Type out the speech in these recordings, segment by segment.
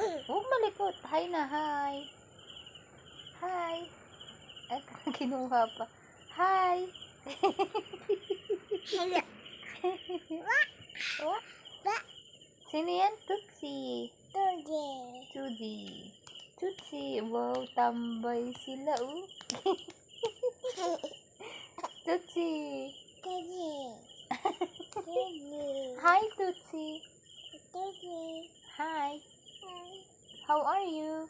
Huwag malikot. Hi na, hi. Hi. Ay, kinuha pa. Hi. What? Sino yan? Tutsi. Tutsi. Wow, tambay sila, oh. Tutsi. Hi, Tutsi. Hi. How are you?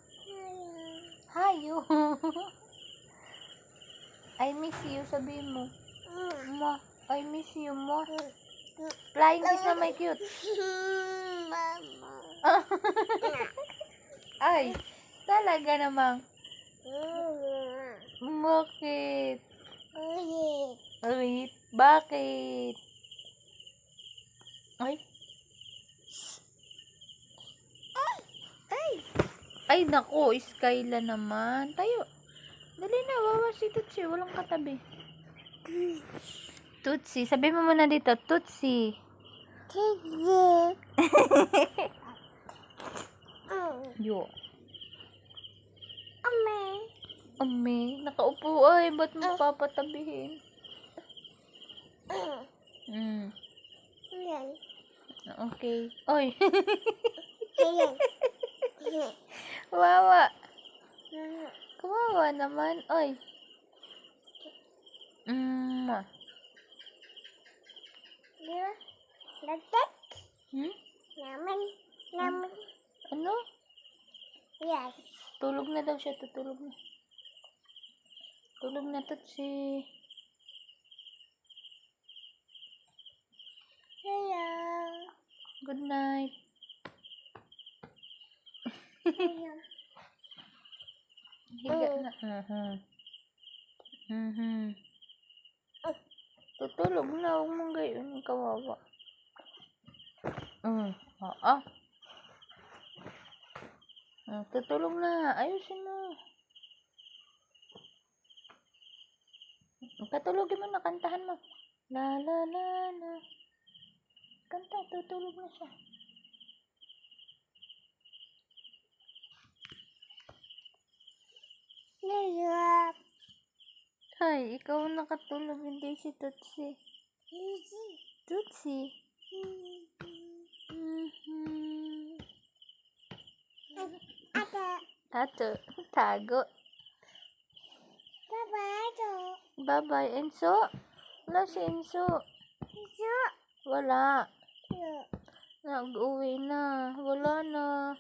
Hi, you. I miss you, sabihin mo. Ma, I miss you, mo. Flying kiss na may cute. Ay, talaga namang. Bakit? Ulit. Bakit? Ay. Ay, naku, Skyla naman. Tayo. Dali na, wawa si Tutsi. Walang katabi. Tutsi. Sabi mo muna dito, Tutsi. Yo. Ame. Nakaupo ay. Ba't mo papatabihin? Okay. Oy. Wawa. Kawawa naman. Oy. Ano? Yes. Tulog na daw siya. Tutulog na. Tulog na, Tutsi. Hello. Good night. Higa na. Tutulog na. Huwag mong gayon. Kawawa. Tutulog na. Ayusin mo. Patulogin mo na. Kantahan mo. La la la la. Kanta. Tutulog na siya. Ay, ikaw nakatulog. Hindi si Tutsi. Tutsi. Tato. Tago. Bye-bye. Enso? Wala si Enso. Wala. Nag-uwi na. Wala na.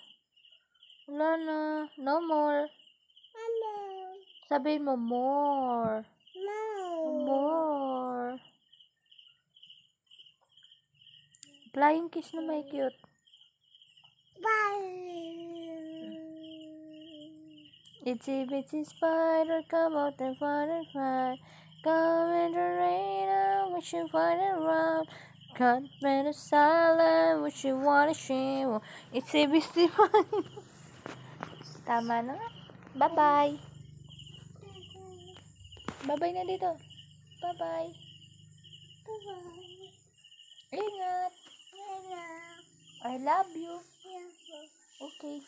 Wala na. No more. Sabihin mo more. More. Flying kiss na may cute. Itsy bitsy spider, come out and find and fly. Come in the rain, I wish you find it around. Cut better silent, wish you wanna share. Itsy bitsy spider. Tama na nga. Bye-bye. Bye-bye na dito. Bye-bye. Ingat. I love you. Okay.